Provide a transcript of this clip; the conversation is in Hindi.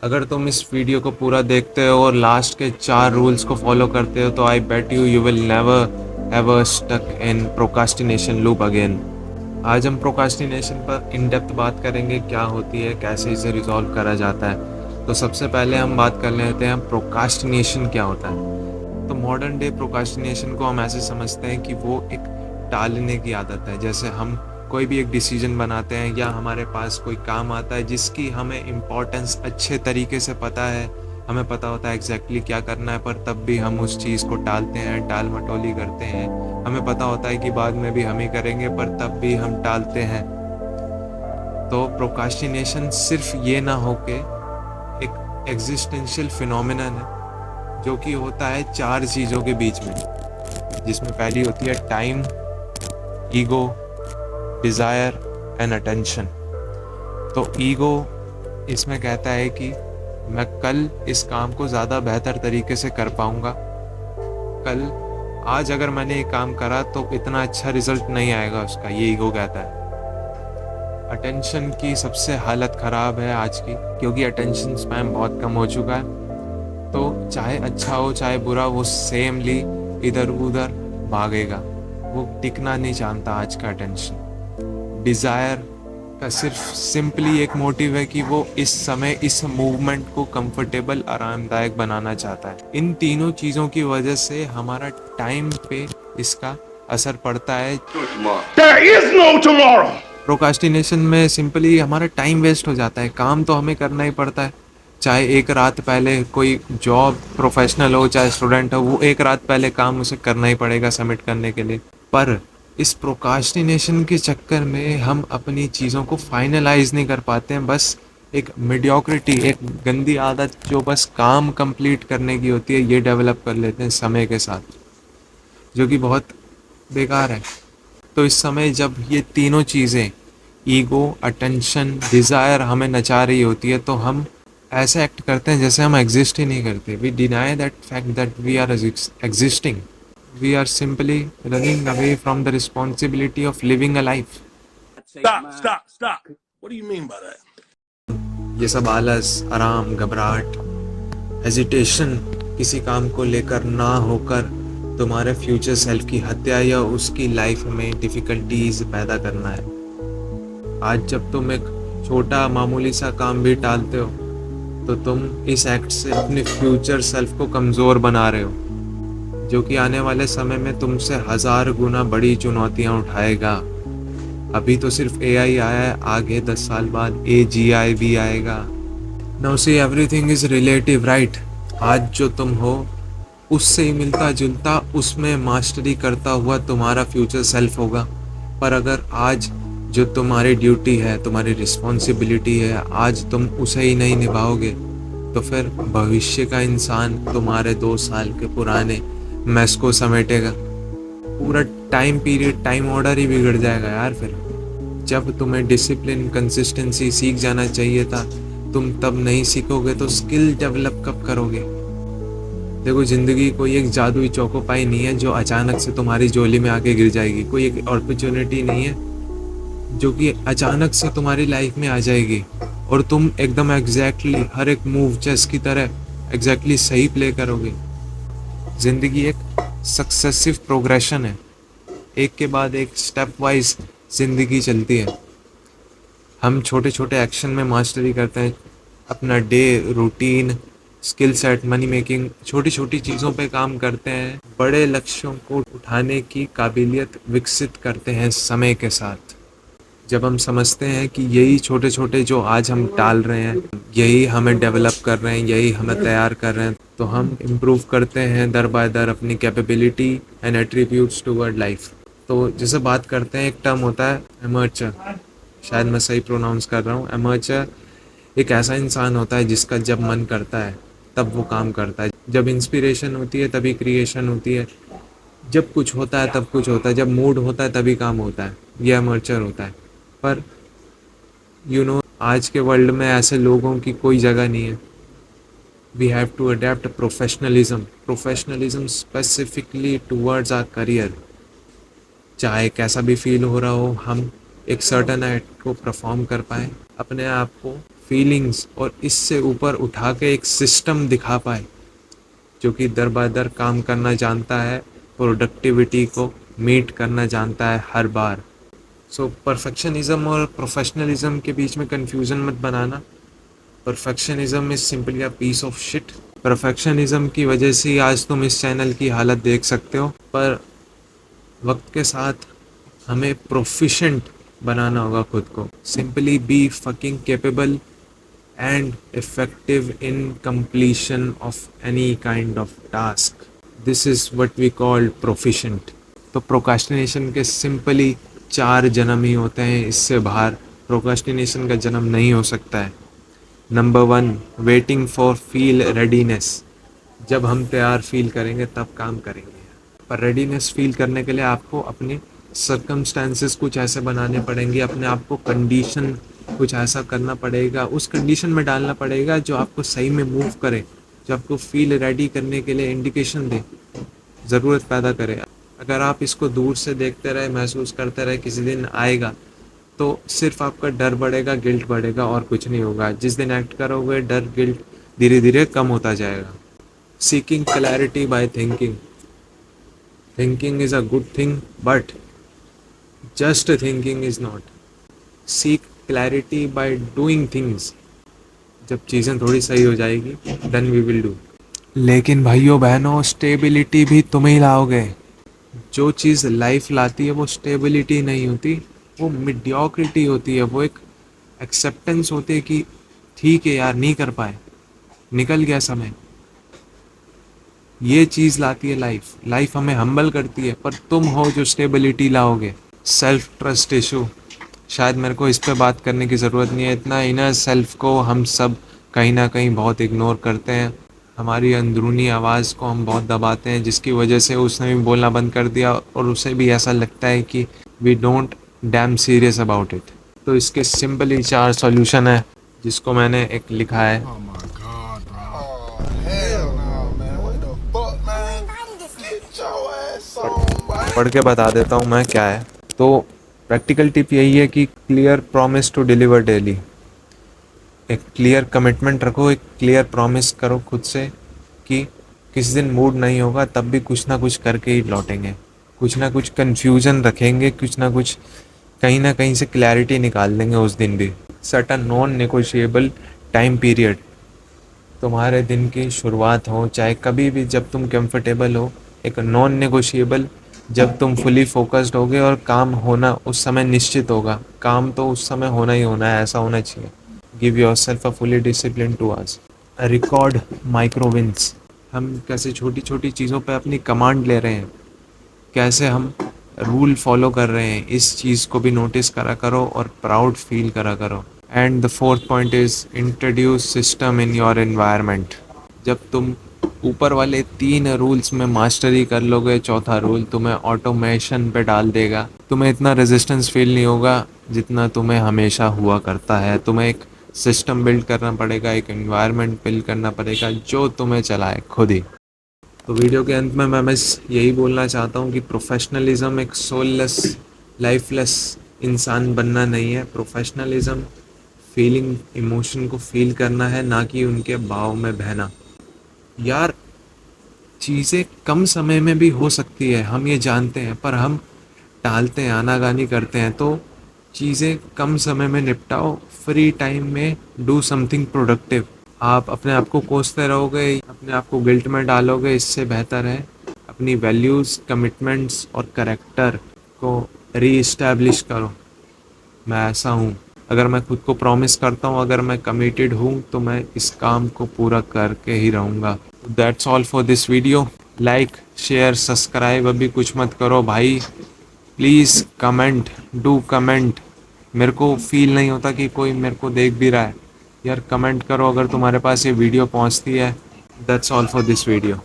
अगर तुम इस वीडियो को पूरा देखते हो और लास्ट के 4 रूल्स को फॉलो करते हो तो I bet you will never ever stuck in procrastination loop again. आज हम प्रोकास्टिनेशन पर इन डेप्थ बात करेंगे, क्या होती है, कैसे इसे रिजॉल्व करा जाता है। तो सबसे पहले हम बात कर लेते हैं प्रोकास्टिनेशन क्या होता है। तो मॉडर्न डे प्रोकास्टिनेशन को हम ऐसे समझते हैं कि वो एक टालने की आदत है। जैसे हम कोई भी एक डिसीजन बनाते हैं या हमारे पास कोई काम आता है जिसकी हमें इम्पोर्टेंस अच्छे तरीके से पता है, हमें पता होता है एग्जैक्टली क्या करना है, पर तब भी हम उस चीज़ को टालते हैं, टाल मटोली करते हैं। हमें पता होता है कि बाद में भी हम ही करेंगे, पर तब भी हम टालते हैं। तो प्रोकास्टिनेशन सिर्फ ये ना होके एक एग्जिस्टेंशियल फिनोमिनन है जो कि होता है 4 चीज़ों के बीच में, जिसमें पहली होती है time, ego, desire and attention. तो ईगो इसमें कहता है कि मैं कल इस काम को ज़्यादा बेहतर तरीके से कर पाऊँगा। आज अगर मैंने ये काम करा तो इतना अच्छा रिजल्ट नहीं आएगा उसका, ये ईगो कहता है। अटेंशन की सबसे हालत ख़राब है आज की, क्योंकि अटेंशन स्पैम बहुत कम हो चुका है। तो चाहे अच्छा हो चाहे बुरा, वो सेमली इधर उधर भागेगा, वो टिकना नहीं जानता आज का अटेंशन। डिज़ायर का सिर्फ सिंपली एक मोटिव है कि वो इस समय इस मूवमेंट को कंफर्टेबल आरामदायक बनाना चाहता है। इन तीनों चीज़ों की वजह से हमारा टाइम पे इसका असर पड़ता है। There is no tomorrow. Procrastination में सिंपली हमारा टाइम वेस्ट हो जाता है। काम तो हमें करना ही पड़ता है, चाहे एक रात पहले कोई जॉब प्रोफेशनल हो चाहे स्टूडेंट हो, वो एक रात पहले काम उसे करना ही पड़ेगा सबमिट करने के लिए। पर इस प्रोकास्टिनेशन के चक्कर में हम अपनी चीज़ों को फाइनलाइज नहीं कर पाते हैं। बस एक मीडियोक्रिटी, एक गंदी आदत जो बस काम कंप्लीट करने की होती है, ये डेवलप कर लेते हैं समय के साथ, जो कि बहुत बेकार है। तो इस समय जब ये तीनों चीज़ें ईगो, अटेंशन, डिज़ायर हमें नचा रही होती है, तो हम ऐसे एक्ट करते हैं जैसे हम एग्जिस्ट ही नहीं करते। We deny that fact that we are existing. We are simply running away from the responsibility of living a life. Stop. What do you mean by that? ये सब आलस, आराम, घबराहट, हेजिटेशन किसी काम को लेकर ना होकर तुम्हारे फ्यूचर सेल्फ की हत्या या उसकी लाइफ में डिफ़िकल्टीज पैदा करना है। आज जब तुम एक छोटा मामूली सा काम भी टालते हो तो तुम इस एक्ट से अपने फ्यूचर सेल्फ को कमज़ोर बना रहे हो, जो कि आने वाले समय में तुमसे 1000 गुना बड़ी चुनौतियां उठाएगा। अभी तो सिर्फ AI आया है, आगे 10 साल बाद AGI भी आएगा। Now see everything is relative, right. आज जो तुम हो उससे ही मिलता जुलता, उसमें मास्टरी करता हुआ तुम्हारा फ्यूचर सेल्फ होगा। पर अगर आज जो तुम्हारी ड्यूटी है, तुम्हारी रिस्पॉन्सिबिलिटी है, आज तुम उसे ही नहीं निभाओगे तो फिर भविष्य का इंसान तुम्हारे 2 साल के पुराने मैस को समेटेगा। पूरा टाइम पीरियड, टाइम ऑर्डर ही बिगड़ जाएगा यार। फिर जब तुम्हें डिसिप्लिन, कंसिस्टेंसी सीख जाना चाहिए था, तुम तब नहीं सीखोगे तो स्किल डेवलप कब करोगे? देखो, ज़िंदगी कोई एक जादुई चौकोपाई नहीं है जो अचानक से तुम्हारी झोली में आके गिर जाएगी। कोई एक अपॉर्चुनिटी नहीं है जो कि अचानक से तुम्हारी लाइफ में आ जाएगी और तुम एकदम एग्जैक्टली हर एक मूव चेस की तरह एग्जैक्टली सही प्ले करोगे। ज़िंदगी एक सक्सेसिव प्रोग्रेशन है, एक के बाद एक स्टेप वाइज ज़िंदगी चलती है। हम छोटे छोटे एक्शन में मास्टरी करते हैं, अपना day routine, skill set, money making, छोटी छोटी चीज़ों पे काम करते हैं। बड़े लक्ष्यों को उठाने की काबिलियत विकसित करते हैं समय के साथ। जब हम समझते हैं कि यही छोटे छोटे जो आज हम टाल रहे हैं, यही हमें डेवलप कर रहे हैं, यही हमें तैयार कर रहे हैं, तो हम इम्प्रूव करते हैं दर बाय दर अपनी capability and attributes toward life. तो जैसे बात करते हैं, एक टर्म होता है एमर्चर, शायद मैं सही प्रोनाउंस कर रहा हूँ। एमर्चर एक ऐसा इंसान होता है जिसका जब मन करता है तब वो काम करता है, जब इंस्पिरेशन होती है तभी क्रिएशन होती है, जब कुछ होता है तब कुछ होता है, जब मूड होता है तभी काम होता है। ये एमर्चर होता है। पर आज के वर्ल्ड में ऐसे लोगों की कोई जगह नहीं है। We have to adapt professionalism specifically towards our career. चाहे कैसा भी फील हो रहा हो, हम एक सर्टन एक्ट को परफॉर्म कर पाएँ, अपने आप को फीलिंग्स और इससे ऊपर उठा के एक सिस्टम दिखा पाए जो कि दर बा दर काम करना जानता है, प्रोडक्टिविटी को मीट करना जानता है हर बार। सो परफेक्शनिज्म और प्रोफेशनलिज्म के बीच में कंफ्यूजन मत बनाना। Perfectionism is simply a piece of shit. Perfectionism की वजह से ही आज तुम इस चैनल की हालत देख सकते हो, पर वक्त के साथ हमें प्रोफिशेंट बनाना होगा खुद को। Simply be fucking capable and effective in completion of any kind of task. This is what we call proficient. तो प्रोकास्टिनेशन के सिंपली 4 जन्म ही होते हैं, इससे बाहर प्रोकास्टिनेशन का जन्म नहीं हो सकता है। Number 1, waiting for feel readiness. जब हम तैयार फील करेंगे तब काम करेंगे, पर रेडीनेस फील करने के लिए आपको अपने सर्कमस्टांसेस कुछ ऐसे बनाने पड़ेंगे, अपने आप को कंडीशन कुछ ऐसा करना पड़ेगा, उस कंडीशन में डालना पड़ेगा जो आपको सही में मूव करे, जो आपको फील रेडी करने के लिए इंडिकेशन दे, ज़रूरत पैदा करे। अगर आप इसको दूर से देखते रहे, महसूस करते रहे, किसी दिन आएगा तो सिर्फ आपका डर बढ़ेगा, गिल्ट बढ़ेगा और कुछ नहीं होगा। जिस दिन एक्ट करोगे डर गिल्ट धीरे धीरे कम होता जाएगा। Seeking clarity by thinking. Thinking is a good thing but just thinking is not. Seek clarity by doing things. जब चीज़ें थोड़ी सही हो जाएगी देन वी विल डू। लेकिन भाइयों बहनों, स्टेबिलिटी भी तुम ही लाओगे। जो चीज़ लाइफ लाती है वो स्टेबिलिटी नहीं होती, वो मिडियोक्रिटी होती है, वो एक एक्सेप्टेंस होती है कि ठीक है यार, नहीं कर पाए, निकल गया समय। ये चीज़ लाती है लाइफ। लाइफ हमें हम्बल करती है, पर तुम हो जो स्टेबिलिटी लाओगे। Self trust issue. शायद मेरे को इस पे बात करने की ज़रूरत नहीं है। इतना इनर सेल्फ को हम सब कहीं ना कहीं बहुत इग्नोर करते हैं। हमारी अंदरूनी आवाज़ को हम बहुत दबाते हैं, जिसकी वजह से उसने भी बोलना बंद कर दिया और उसे भी ऐसा लगता है कि we don't damn serious about it. तो इसके सिंपली 4 सॉल्यूशन है, जिसको मैंने एक लिखा है। Oh my God, bro. Oh, hell no, man. What the fuck, man? Get your ass on, boy. पढ़ के बता देता हूँ मैं क्या है। तो प्रैक्टिकल टिप यही है कि clear promise to deliver daily. एक क्लियर कमिटमेंट रखो, एक क्लियर प्रॉमिस करो खुद से कि किसी दिन मूड नहीं होगा तब भी कुछ ना कुछ करके ही लौटेंगे, कुछ ना कुछ कन्फ्यूज़न रखेंगे, कुछ ना कुछ कहीं ना कहीं से क्लैरिटी निकाल देंगे उस दिन भी। Set a non negotiable time period. तुम्हारे दिन की शुरुआत हो चाहे कभी भी, जब तुम कंफर्टेबल हो, एक नॉन नेगोशिएबल, जब तुम फुली फोकस्ड होगे और काम होना उस समय निश्चित होगा। काम तो उस समय होना ही होना है, ऐसा होना चाहिए। Give yourself a fully discipline two hours. Record micro wins. हम कैसे छोटी छोटी चीज़ों पे अपनी कमांड ले रहे हैं, कैसे हम रूल फॉलो कर रहे हैं, इस चीज़ को भी नोटिस करा करो और प्राउड फील करा करो। And the fourth point is introduce system in your environment. जब तुम ऊपर वाले 3 रूल्स में मास्टरी कर लोगे, चौथा रूल तुम्हें ऑटोमेशन पे डाल देगा। तुम्हें इतना रेजिस्टेंस फील नहीं होगा जितना तुम्हें हमेशा हुआ करता है। तुम्हें एक सिस्टम बिल्ड करना पड़ेगा, एक एनवायरनमेंट बिल्ड करना पड़ेगा जो तुम्हें चलाए खुद ही। तो वीडियो के अंत में मैं बस यही बोलना चाहता हूँ कि प्रोफेशनलिज्म एक सोललेस, लाइफलेस इंसान बनना नहीं है। प्रोफेशनलिज्म फीलिंग, इमोशन को फील करना है, ना कि उनके भाव में बहना। यार, चीज़ें कम समय में भी हो सकती है, हम ये जानते हैं, पर हम टालते हैं, आनाकानी करते हैं। तो चीज़ें कम समय में निपटाओ, फ्री टाइम में डू समथिंग प्रोडक्टिव। आप अपने आप को कोसते रहोगे, अपने आप को गिल्ट में डालोगे, इससे बेहतर है अपनी वैल्यूज़, कमिटमेंट्स और करेक्टर को री-इस्टेब्लिश करो। मैं ऐसा हूँ, अगर मैं खुद को प्रॉमिस करता हूँ, अगर मैं कमिटेड हूँ, तो मैं इस काम को पूरा करके ही रहूँगा। That's all for this video. Like, share, subscribe अभी कुछ मत करो भाई, प्लीज़ कमेंट, डू कमेंट। मेरे को फील नहीं होता कि कोई मेरे को देख भी रहा है। यार कमेंट करो अगर तुम्हारे पास ये वीडियो पहुँचती है। That's all for this video.